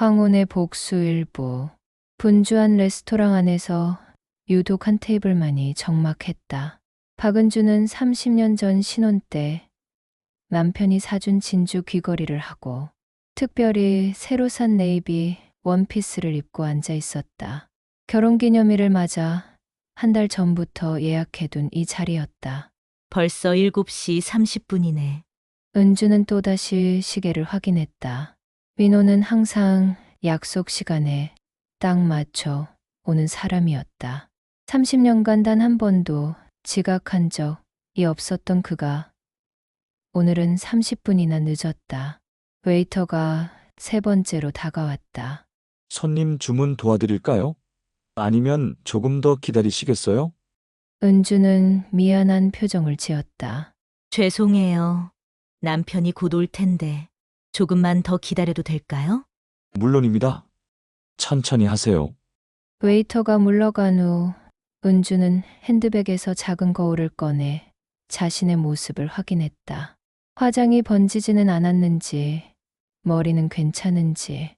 황혼의 복수일보. 분주한 레스토랑 안에서 유독 한 테이블만이 적막했다. 박은주는 30년 전 신혼 때 남편이 사준 진주 귀걸이를 하고 특별히 새로 산 네이비 원피스를 입고 앉아 있었다. 결혼기념일을 맞아 한 달 전부터 예약해둔 이 자리였다. 벌써 7시 30분이네. 은주는 또다시 시계를 확인했다. 민호는 항상 약속 시간에 딱 맞춰 오는 사람이었다. 30년간 단 한 번도 지각한 적이 없었던 그가 오늘은 30분이나 늦었다. 웨이터가 세 번째로 다가왔다. 손님 주문 도와드릴까요? 아니면 조금 더 기다리시겠어요? 은주는 미안한 표정을 지었다. 죄송해요. 남편이 곧 올 텐데 조금만 더 기다려도 될까요? 물론입니다. 천천히 하세요. 웨이터가 물러간 후 은주는 핸드백에서 작은 거울을 꺼내 자신의 모습을 확인했다. 화장이 번지지는 않았는지, 머리는 괜찮은지,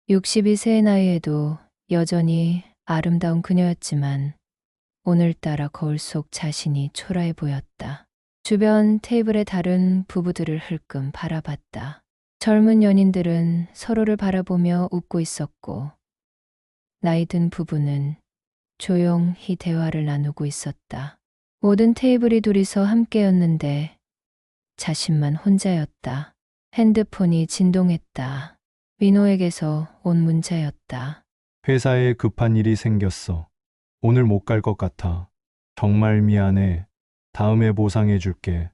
62세의 나이에도 여전히 아름다운 그녀였지만 오늘따라 거울 속 자신이 초라해 보였다. 주변 테이블의 다른 부부들을 흘끔 바라봤다. 젊은 연인들은 서로를 바라보며 웃고 있었고, 나이 든 부부는 조용히 대화를 나누고 있었다. 모든 테이블이 둘이서 함께였는데 자신만 혼자였다. 핸드폰이 진동했다. 민호에게서 온 문자였다. 회사에 급한 일이 생겼어. 오늘 못 갈 것 같아. 정말 미안해. 다음에 보상해 줄게.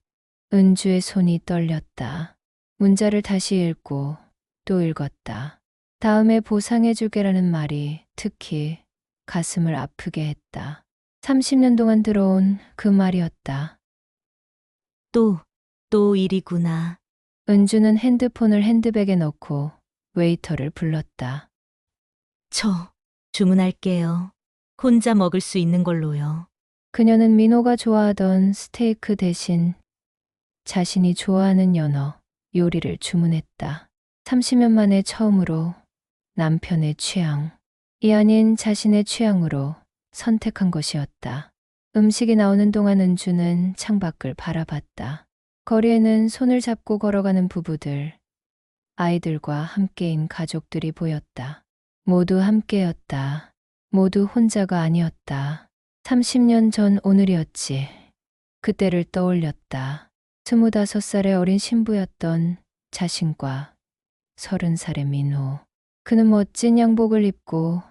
은주의 손이 떨렸다. 문자를 다시 읽고 또 읽었다. 다음에 보상해줄게라는 말이 특히 가슴을 아프게 했다. 30년 동안 들어온 그 말이었다. 또 일이구나. 은주는 핸드폰을 핸드백에 넣고 웨이터를 불렀다. 저 주문할게요. 혼자 먹을 수 있는 걸로요. 그녀는 민호가 좋아하던 스테이크 대신 자신이 좋아하는 연어 요리를 주문했다. 30년 만에 처음으로 남편의 취향이 아닌 자신의 취향으로 선택한 것이었다. 음식이 나오는 동안 은주는 창밖을 바라봤다. 거리에는 손을 잡고 걸어가는 부부들, 아이들과 함께인 가족들이 보였다. 모두 함께였다. 모두 혼자가 아니었다. 30년 전 오늘이었지. 그때를 떠올렸다. 25살의 어린 신부였던 자신과 30살의 민호. 그는 멋진 양복을 입고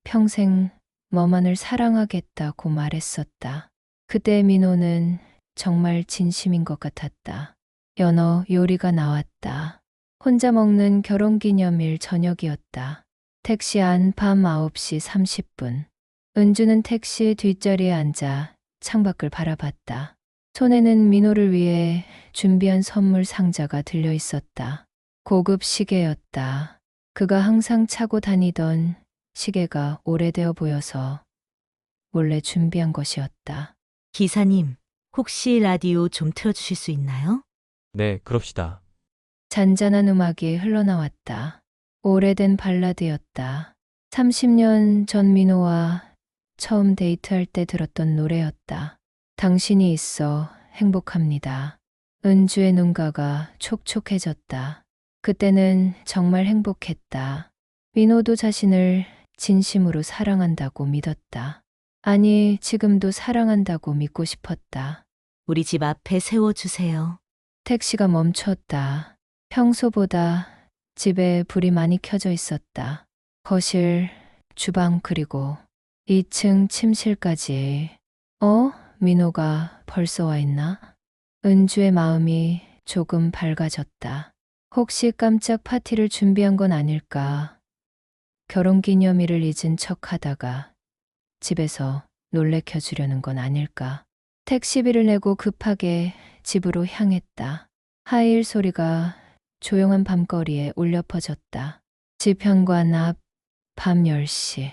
평생 너만을 사랑하겠다고 말했었다. 그때 민호는 정말 진심인 것 같았다. 연어 요리가 나왔다. 혼자 먹는 결혼기념일 저녁이었다. 택시 안 밤 9시 30분. 은주는 택시 뒷자리에 앉아 창밖을 바라봤다. 손에는 민호를 위해 준비한 선물 상자가 들려 있었다. 고급 시계였다. 그가 항상 차고 다니던 시계가 오래되어 보여서 몰래 준비한 것이었다. 기사님, 혹시 라디오 좀 틀어주실 수 있나요? 네, 그럽시다. 잔잔한 음악이 흘러나왔다. 오래된 발라드였다. 30년 전 민호와 처음 데이트할 때 들었던 노래였다. 당신이 있어 행복합니다. 은주의 눈가가 촉촉해졌다. 그때는 정말 행복했다. 민호도 자신을 진심으로 사랑한다고 믿었다. 아니, 지금도 사랑한다고 믿고 싶었다. 우리 집 앞에 세워주세요. 택시가 멈췄다. 평소보다 집에 불이 많이 켜져 있었다. 거실, 주방 그리고 2층 침실까지. 민호가 벌써 와 있나? 은주의 마음이 조금 밝아졌다. 혹시 깜짝 파티를 준비한 건 아닐까? 결혼기념일을 잊은 척 하다가 집에서 놀래켜 주려는 건 아닐까? 택시비를 내고 급하게 집으로 향했다. 하이힐 소리가 조용한 밤거리에 울려 퍼졌다. 집 현관 앞 밤 10시.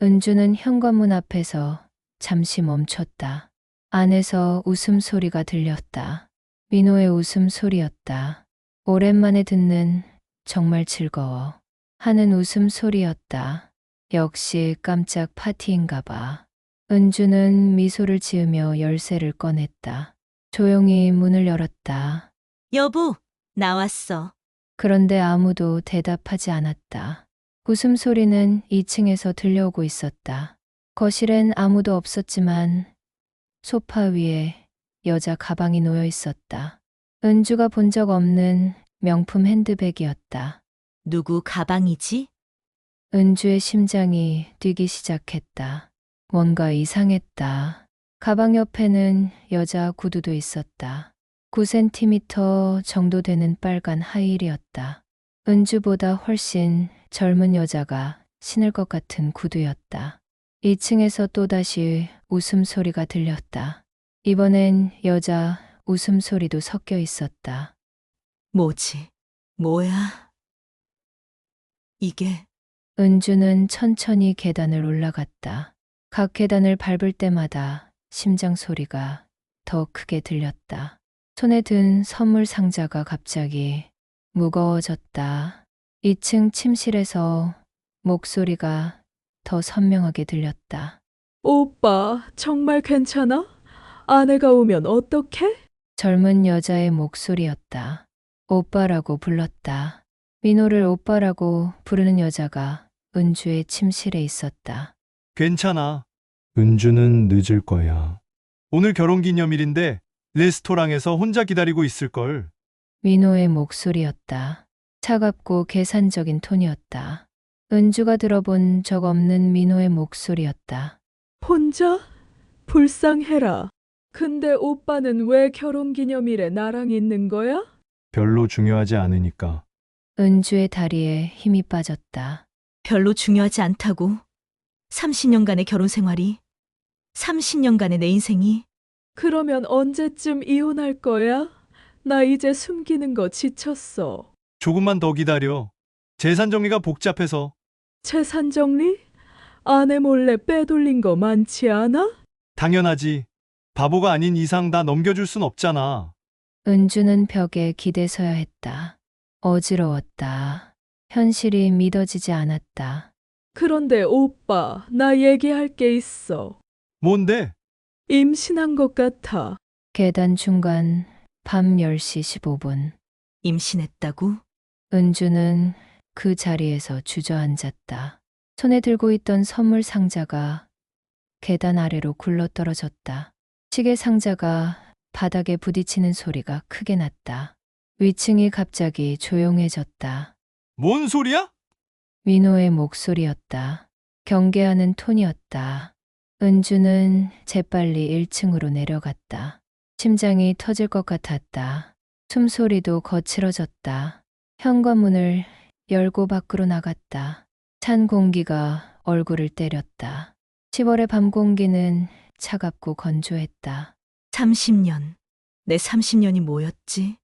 은주는 현관문 앞에서 잠시 멈췄다. 안에서 웃음소리가 들렸다. 민호의 웃음소리였다. 오랜만에 듣는 정말 즐거워. 하는 웃음소리였다. 역시 깜짝 파티인가 봐. 은주는 미소를 지으며 열쇠를 꺼냈다. 조용히 문을 열었다. 여보, 나왔어. 그런데 아무도 대답하지 않았다. 웃음소리는 2층에서 들려오고 있었다. 거실엔 아무도 없었지만 소파 위에 여자 가방이 놓여 있었다. 은주가 본 적 없는 명품 핸드백이었다. 누구 가방이지? 은주의 심장이 뛰기 시작했다. 뭔가 이상했다. 가방 옆에는 여자 구두도 있었다. 9cm 정도 되는 빨간 하이힐이었다. 은주보다 훨씬 젊은 여자가 신을 것 같은 구두였다. 2층에서 또다시 웃음소리가 들렸다. 이번엔 여자 웃음소리도 섞여 있었다. 뭐지? 뭐야? 이게 은주는 천천히 계단을 올라갔다. 각 계단을 밟을 때마다 심장 소리가 더 크게 들렸다. 손에 든 선물 상자가 갑자기 무거워졌다. 2층 침실에서 목소리가 더 선명하게 들렸다. 오빠, 정말 괜찮아? 아내가 오면 어떡해? 젊은 여자의 목소리였다. 오빠라고 불렀다. 민호를 오빠라고 부르는 여자가 은주의 침실에 있었다. 괜찮아. 은주는 늦을 거야. 오늘 결혼기념일인데 레스토랑에서 혼자 기다리고 있을걸. 민호의 목소리였다. 차갑고 계산적인 톤이었다. 은주가 들어본 적 없는 민호의 목소리였다. 혼자? 불쌍해라. 근데 오빠는 왜 결혼기념일에 나랑 있는 거야? 별로 중요하지 않으니까. 은주의 다리에 힘이 빠졌다. 별로 중요하지 않다고? 30년간의 결혼 생활이? 30년간의 내 인생이? 그러면 언제쯤 이혼할 거야? 나 이제 숨기는 거 지쳤어. 조금만 더 기다려. 재산 정리가 복잡해서. 재산 정리? 아내 몰래 빼돌린 거 많지 않아? 당연하지. 바보가 아닌 이상 다 넘겨줄 순 없잖아. 은주는 벽에 기대서야 했다. 어지러웠다. 현실이 믿어지지 않았다. 그런데 오빠, 나 얘기할 게 있어. 뭔데? 임신한 것 같아. 계단 중간 밤 10시 15분. 임신했다고? 은주는 그 자리에서 주저앉았다. 손에 들고 있던 선물 상자가 계단 아래로 굴러떨어졌다. 시계 상자가 바닥에 부딪히는 소리가 크게 났다. 위층이 갑자기 조용해졌다. 뭔 소리야? 민호의 목소리였다. 경계하는 톤이었다. 은주는 재빨리 1층으로 내려갔다. 심장이 터질 것 같았다. 숨소리도 거칠어졌다. 현관문을 열고 밖으로 나갔다. 찬 공기가 얼굴을 때렸다. 10월의 밤 공기는 차갑고 건조했다. 30년. 내 30년이 뭐였지?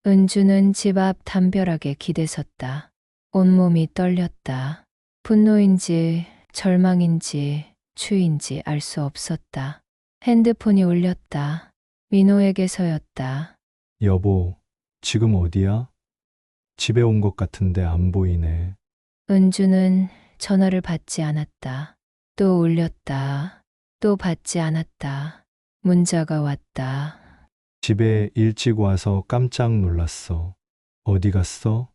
은주는 집 앞 담벼락에 기대섰다. 온몸이 떨렸다. 분노인지 절망인지 추위인지 알 수 없었다. 핸드폰이 울렸다. 민호에게서였다. 여보, 지금 어디야? 집에 온 것 같은데 안 보이네. 은주는 전화를 받지 않았다. 또 울렸다. 또 받지 않았다. 문자가 왔다. 집에 일찍 와서 깜짝 놀랐어. 어디 갔어?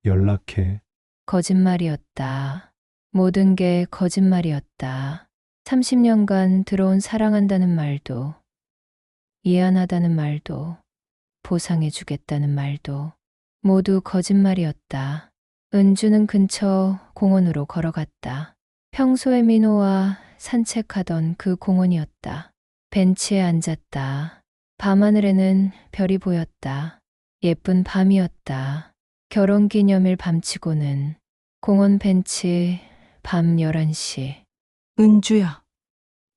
연락해. 거짓말이었다. 모든 게 거짓말이었다. 30년간 들어온 사랑한다는 말도, 미안하다는 말도, 보상해주겠다는 말도, 모두 거짓말이었다. 은주는 근처 공원으로 걸어갔다. 평소에 민호와 산책하던 그 공원이었다. 벤치에 앉았다. 밤하늘에는 별이 보였다. 예쁜 밤이었다. 결혼기념일 밤치고는 공원 벤치 밤 11시. 은주야,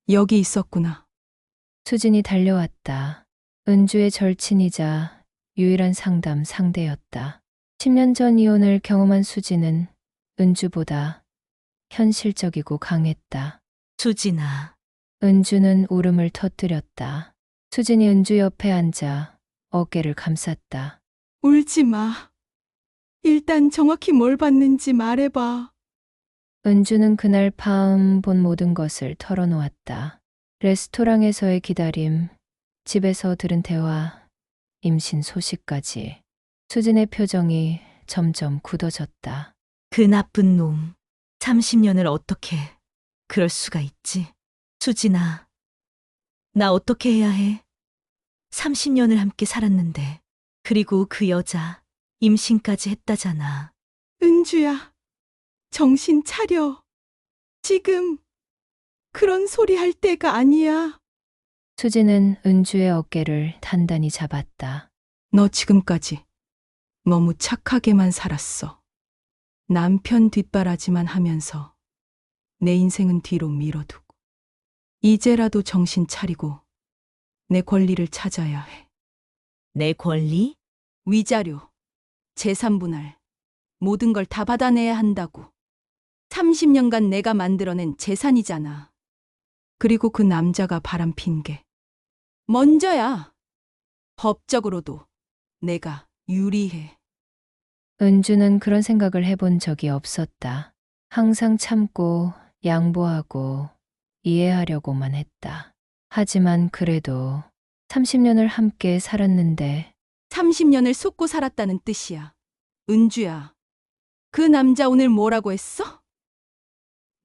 여기 있었구나. 수진이 달려왔다. 은주의 절친이자 유일한 상담 상대였다. 10년 전 이혼을 경험한 수진은 은주보다 현실적이고 강했다. 수진아. 은주는 울음을 터뜨렸다. 수진이 은주 옆에 앉아 어깨를 감쌌다. 울지 마. 일단 정확히 뭘 봤는지 말해봐. 은주는 그날 밤 본 모든 것을 털어놓았다. 레스토랑에서의 기다림, 집에서 들은 대화, 임신 소식까지. 수진의 표정이 점점 굳어졌다. 그 나쁜 놈. 30년을 어떻게 그럴 수가 있지? 수진아, 나 어떻게 해야 해? 30년을 함께 살았는데, 그리고 그 여자 임신까지 했다잖아. 은주야, 정신 차려. 지금 그런 소리 할 때가 아니야. 수진은 은주의 어깨를 단단히 잡았다. 너 지금까지 너무 착하게만 살았어. 남편 뒷바라지만 하면서 내 인생은 뒤로 밀어두고. 이제라도 정신 차리고 내 권리를 찾아야 해. 내 권리? 위자료, 재산 분할, 모든 걸 다 받아내야 한다고. 30년간 내가 만들어낸 재산이잖아. 그리고 그 남자가 바람핀 게 먼저야. 법적으로도 내가 유리해. 은주는 그런 생각을 해본 적이 없었다. 항상 참고 양보하고 이해하려고만 했다. 하지만 그래도 30년을 함께 살았는데 30년을 속고 살았다는 뜻이야. 은주야, 그 남자 오늘 뭐라고 했어?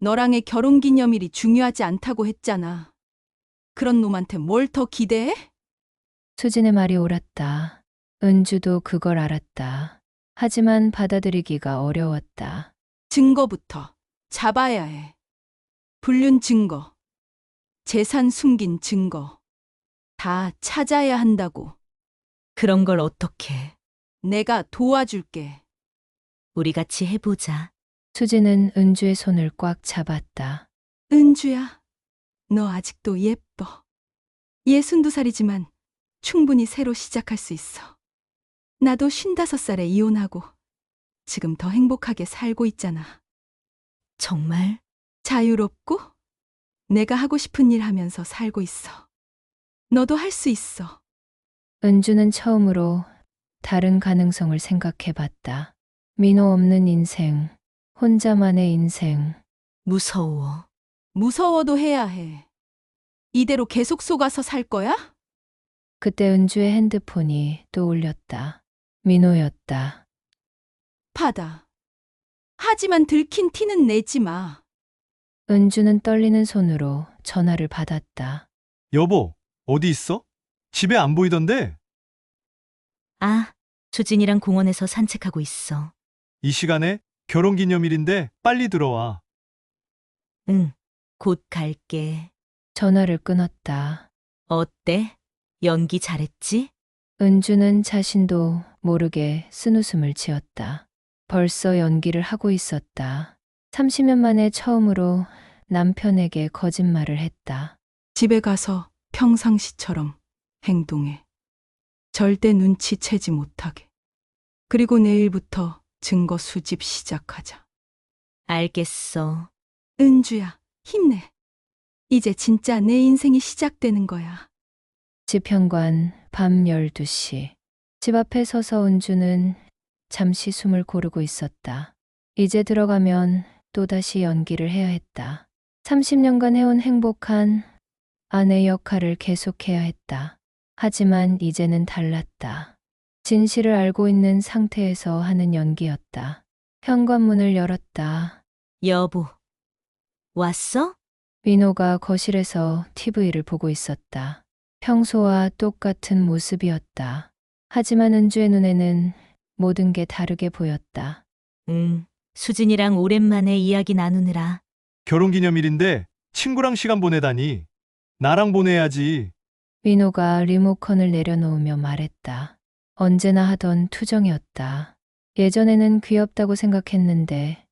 너랑의 결혼기념일이 중요하지 않다고 했잖아. 그런 놈한테 뭘 더 기대해? 수진의 말이 옳았다. 은주도 그걸 알았다. 하지만 받아들이기가 어려웠다. 증거부터 잡아야 해. 불륜 증거, 재산 숨긴 증거, 다 찾아야 한다고. 그런 걸 어떻게. 내가 도와줄게. 우리 같이 해보자. 수진은 은주의 손을 꽉 잡았다. 은주야, 너 아직도 예뻐. 62살이지만 충분히 새로 시작할 수 있어. 나도 55살에 이혼하고 지금 더 행복하게 살고 있잖아. 정말? 자유롭고 내가 하고 싶은 일 하면서 살고 있어. 너도 할 수 있어. 은주는 처음으로 다른 가능성을 생각해 봤다. 민호 없는 인생, 혼자만의 인생. 무서워. 무서워도 해야 해. 이대로 계속 속아서 살 거야? 그때 은주의 핸드폰이 또 울렸다. 민호였다. 받아. 하지만 들킨 티는 내지 마. 은주는 떨리는 손으로 전화를 받았다. 여보, 어디 있어? 집에 안 보이던데? 아, 수진이랑 공원에서 산책하고 있어. 이 시간에 결혼기념일인데 빨리 들어와. 응, 곧 갈게. 전화를 끊었다. 어때? 연기 잘했지? 은주는 자신도 모르게 쓴웃음을 지었다. 벌써 연기를 하고 있었다. 30년 만에 처음으로 남편에게 거짓말을 했다. 집에 가서 평상시처럼 행동해. 절대 눈치채지 못하게. 그리고 내일부터 증거 수집 시작하자. 알겠어. 은주야, 힘내. 이제 진짜 내 인생이 시작되는 거야. 집 현관 밤 12시. 집 앞에 서서 은주는 잠시 숨을 고르고 있었다. 이제 들어가면 또다시 연기를 해야 했다. 30년간 해온 행복한 아내 역할을 계속해야 했다. 하지만 이제는 달랐다. 진실을 알고 있는 상태에서 하는 연기였다. 현관문을 열었다. 여보, 왔어? 민호가 거실에서 TV를 보고 있었다. 평소와 똑같은 모습이었다. 하지만 은주의 눈에는 모든 게 다르게 보였다. 응, 수진이랑 오랜만에 이야기 나누느라. 결혼기념일인데 친구랑 시간 보내다니. 나랑 보내야지. 민호가 리모컨을 내려놓으며 말했다. 언제나 하던 투정이었다. 예전에는 귀엽다고 생각했는데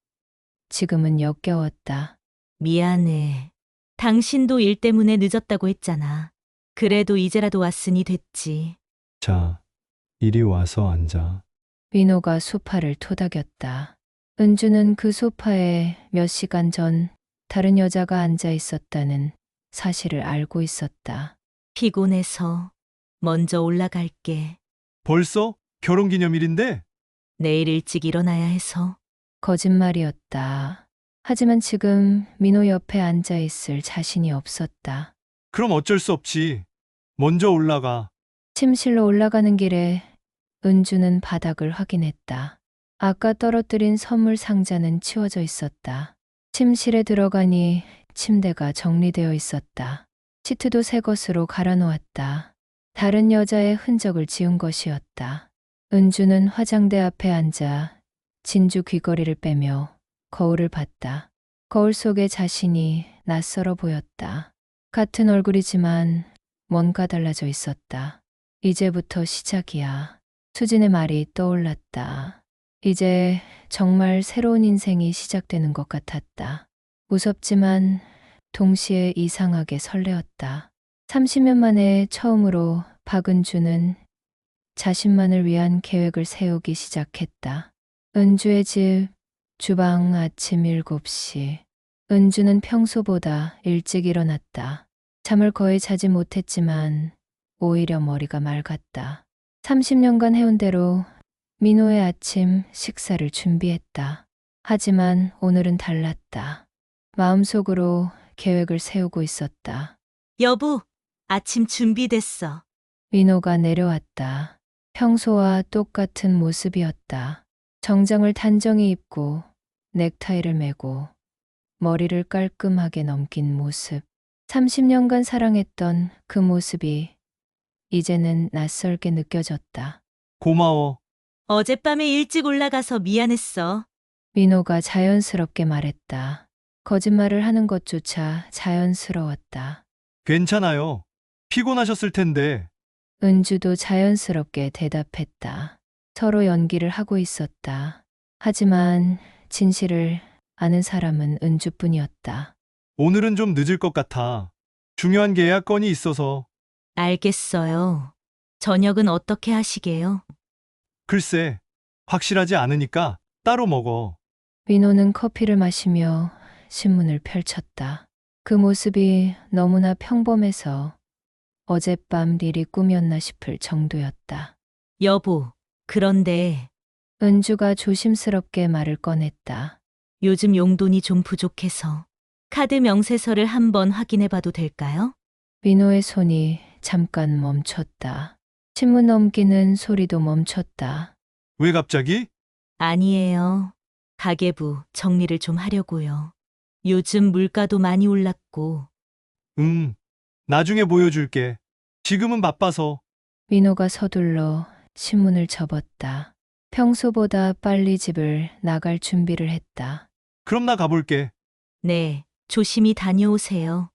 지금은 역겨웠다. 미안해. 당신도 일 때문에 늦었다고 했잖아. 그래도 이제라도 왔으니 됐지. 자, 이리 와서 앉아. 민호가 소파를 토닥였다. 은주는 그 소파에 몇 시간 전 다른 여자가 앉아 있었다는 사실을 알고 있었다. 피곤해서 먼저 올라갈게. 벌써 결혼기념일인데? 내일 일찍 일어나야 해서. 거짓말이었다. 하지만 지금 민호 옆에 앉아 있을 자신이 없었다. 그럼 어쩔 수 없지. 먼저 올라가. 침실로 올라가는 길에 은주는 바닥을 확인했다. 아까 떨어뜨린 선물 상자는 치워져 있었다. 침실에 들어가니 침대가 정리되어 있었다. 시트도 새 것으로 갈아 놓았다. 다른 여자의 흔적을 지운 것이었다. 은주는 화장대 앞에 앉아 진주 귀걸이를 빼며 거울을 봤다. 거울 속에 자신이 낯설어 보였다. 같은 얼굴이지만 뭔가 달라져 있었다. 이제부터 시작이야. 수진의 말이 떠올랐다. 이제 정말 새로운 인생이 시작되는 것 같았다. 무섭지만 동시에 이상하게 설레었다. 30년 만에 처음으로 박은주는 자신만을 위한 계획을 세우기 시작했다. 은주의 집, 주방 아침 7시. 은주는 평소보다 일찍 일어났다. 잠을 거의 자지 못했지만 오히려 머리가 맑았다. 30년간 해온 대로 민호의 아침 식사를 준비했다. 하지만 오늘은 달랐다. 마음속으로 계획을 세우고 있었다. 여보, 아침 준비됐어. 민호가 내려왔다. 평소와 똑같은 모습이었다. 정장을 단정히 입고 넥타이를 매고 머리를 깔끔하게 넘긴 모습. 30년간 사랑했던 그 모습이 이제는 낯설게 느껴졌다. 고마워. 어젯밤에 일찍 올라가서 미안했어. 민호가 자연스럽게 말했다. 거짓말을 하는 것조차 자연스러웠다. 괜찮아요. 피곤하셨을 텐데. 은주도 자연스럽게 대답했다. 서로 연기를 하고 있었다. 하지만 진실을 아는 사람은 은주뿐이었다. 오늘은 좀 늦을 것 같아. 중요한 계약 건이 있어서. 알겠어요. 저녁은 어떻게 하시게요? 글쎄, 확실하지 않으니까 따로 먹어. 민호는 커피를 마시며 신문을 펼쳤다. 그 모습이 너무나 평범해서 어젯밤 일이 꿈이었나 싶을 정도였다. 여보, 그런데 은주가 조심스럽게 말을 꺼냈다. 요즘 용돈이 좀 부족해서 카드 명세서를 한번 확인해 봐도 될까요? 민호의 손이 잠깐 멈췄다. 신문 넘기는 소리도 멈췄다. 왜 갑자기? 아니에요. 가계부 정리를 좀 하려고요. 요즘 물가도 많이 올랐고. 나중에 보여줄게. 지금은 바빠서. 민호가 서둘러 신문을 접었다. 평소보다 빨리 집을 나갈 준비를 했다. 그럼 나 가볼게. 네, 조심히 다녀오세요.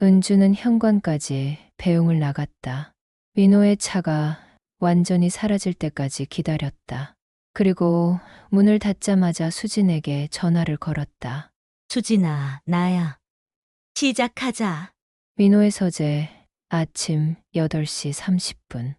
은주는 현관까지 배웅을 나갔다. 민호의 차가 완전히 사라질 때까지 기다렸다. 그리고 문을 닫자마자 수진에게 전화를 걸었다. 수진아, 나야. 시작하자. 민호의 서재 아침 8시 30분.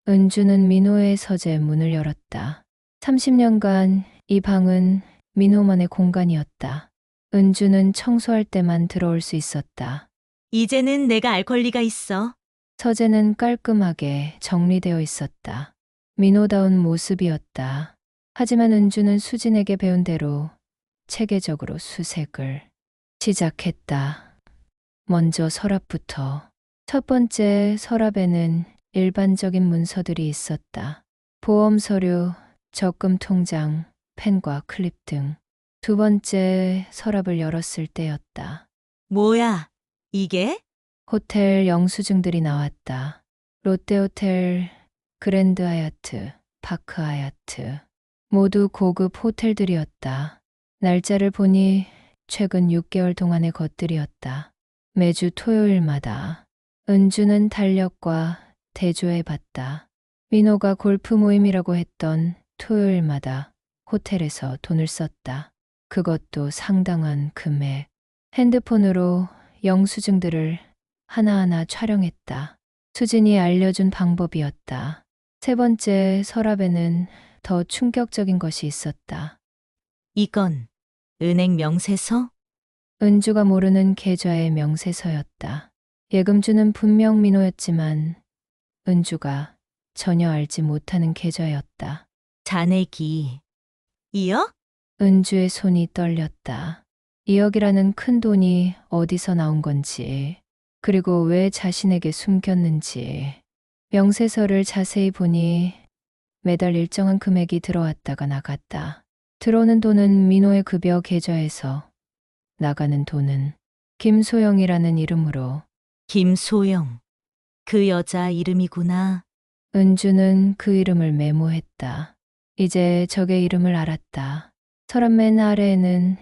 은주는 민호의 서재 문을 열었다. 30년간 이 방은 민호만의 공간이었다. 은주는 청소할 때만 들어올 수 있었다. 이제는 내가 알 권리가 있어. 서재는 깔끔하게 정리되어 있었다. 민호다운 모습이었다. 하지만 은주는 수진에게 배운 대로 체계적으로 수색을 시작했다. 먼저 서랍부터. 첫 번째 서랍에는 일반적인 문서들이 있었다. 보험 서류, 적금 통장, 펜과 클립 등. 두 번째 서랍을 열었을 때였다. 뭐야, 이게? 호텔 영수증들이 나왔다. 롯데호텔, 그랜드 하얏트, 파크 하얏트. 모두 고급 호텔들이었다. 날짜를 보니 최근 6개월 동안의 것들이었다. 매주 토요일마다 은주는 달력과 대조해 봤다. 민호가 골프 모임이라고 했던 토요일마다 호텔에서 돈을 썼다. 그것도 상당한 금액. 핸드폰으로 영수증들을 하나하나 촬영했다. 수진이 알려준 방법이었다. 세 번째 서랍에는 더 충격적인 것이 있었다. 이건 은행 명세서? 은주가 모르는 계좌의 명세서였다. 예금주는 분명 민호였지만 은주가 전혀 알지 못하는 계좌였다. 잔액이 2억? 은주의 손이 떨렸다. 2억이라는 큰 돈이 어디서 나온 건지, 그리고 왜 자신에게 숨겼는지. 명세서를 자세히 보니 매달 일정한 금액이 들어왔다가 나갔다. 들어오는 돈은 민호의 급여 계좌에서, 나가는 돈은 김소영이라는 이름으로. 김소영. 그 여자 이름이구나. 은주는 그 이름을 메모했다. 이제 적의 이름을 알았다. 서랍 맨 아래에는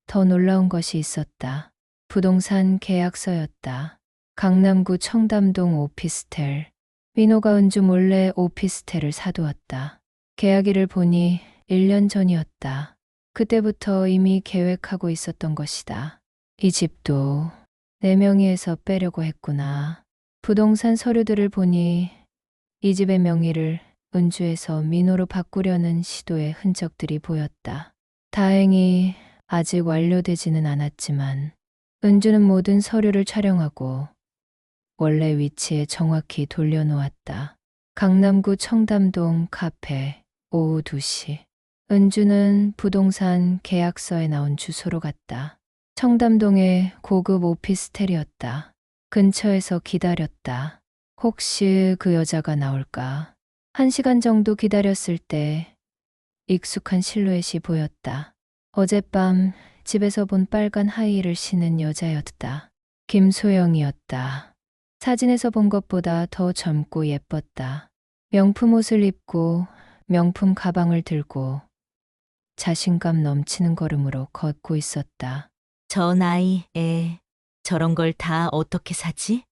더 놀라운 것이 있었다. 부동산 계약서였다. 강남구 청담동 오피스텔. 민호가 은주 몰래 오피스텔을 사두었다. 계약일을 보니 1년 전이었다. 그때부터 이미 계획하고 있었던 것이다. 이 집도 내 명의에서 빼려고 했구나. 부동산 서류들을 보니 이 집의 명의를 은주에서 민호로 바꾸려는 시도의 흔적들이 보였다. 다행히 아직 완료되지는 않았지만 은주는 모든 서류를 촬영하고 원래 위치에 정확히 돌려놓았다. 강남구 청담동 카페 오후 2시. 은주는 부동산 계약서에 나온 주소로 갔다. 청담동의 고급 오피스텔이었다. 근처에서 기다렸다. 혹시 그 여자가 나올까? 1시간 정도 기다렸을 때 익숙한 실루엣이 보였다. 어젯밤 집에서 본 빨간 하이힐을 신은 여자였다. 김소영이었다. 사진에서 본 것보다 더 젊고 예뻤다. 명품 옷을 입고 명품 가방을 들고 자신감 넘치는 걸음으로 걷고 있었다. 저 나이에 저런 걸 다 어떻게 사지?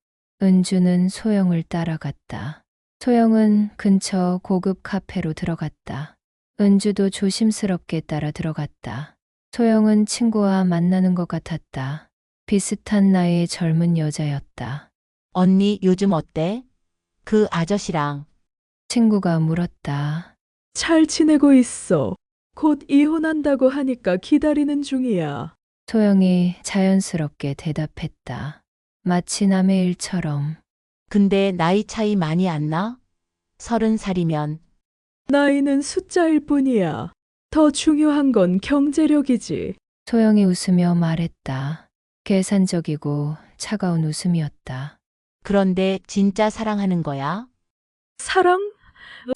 은주는 소영을 따라갔다. 소영은 근처 고급 카페로 들어갔다. 은주도 조심스럽게 따라 들어갔다. 소영은 친구와 만나는 것 같았다. 비슷한 나이의 젊은 여자였다. 언니 요즘 어때? 그 아저씨랑. 친구가 물었다. 잘 지내고 있어. 곧 이혼한다고 하니까 기다리는 중이야. 소영이 자연스럽게 대답했다. 마치 남의 일처럼. 근데 나이 차이 많이 안 나? 30살이면. 나이는 숫자일 뿐이야. 더 중요한 건 경제력이지. 소영이 웃으며 말했다. 계산적이고 차가운 웃음이었다. 그런데 진짜 사랑하는 거야? 사랑?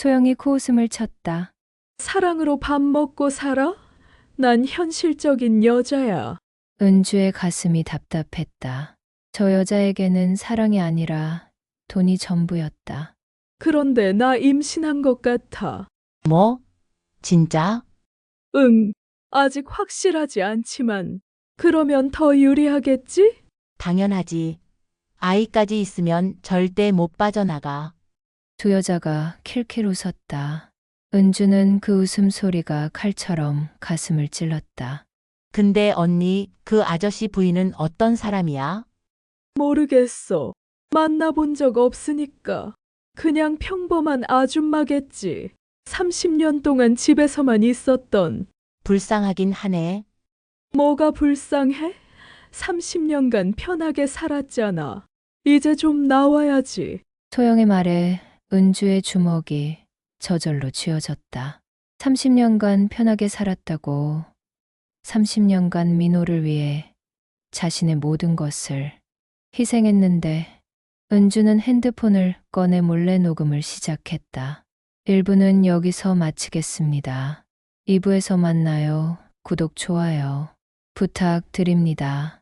소영이 코웃음을 쳤다. 사랑으로 밥 먹고 살아? 난 현실적인 여자야. 은주의 가슴이 답답했다. 저 여자에게는 사랑이 아니라 돈이 전부였다. 그런데 나 임신한 것 같아. 뭐? 진짜? 응, 아직 확실하지 않지만. 그러면 더 유리하겠지? 당연하지. 아이까지 있으면 절대 못 빠져나가. 두 여자가 킬킬 웃었다. 은주는 그 웃음소리가 칼처럼 가슴을 찔렀다. 근데 언니, 그 아저씨 부인은 어떤 사람이야? 모르겠어. 만나본 적 없으니까. 그냥 평범한 아줌마겠지. 30년 동안 집에서만 있었던. 불쌍하긴 하네. 뭐가 불쌍해? 30년간 편하게 살았잖아. 이제 좀 나와야지. 소영의 말에 은주의 주먹이 저절로 쥐어졌다. 30년간 편하게 살았다고 30년간 민호를 위해 자신의 모든 것을 희생했는데 은주는 핸드폰을 꺼내 몰래 녹음을 시작했다. 1부는 여기서 마치겠습니다. 2부에서 만나요. 구독, 좋아요 부탁드립니다.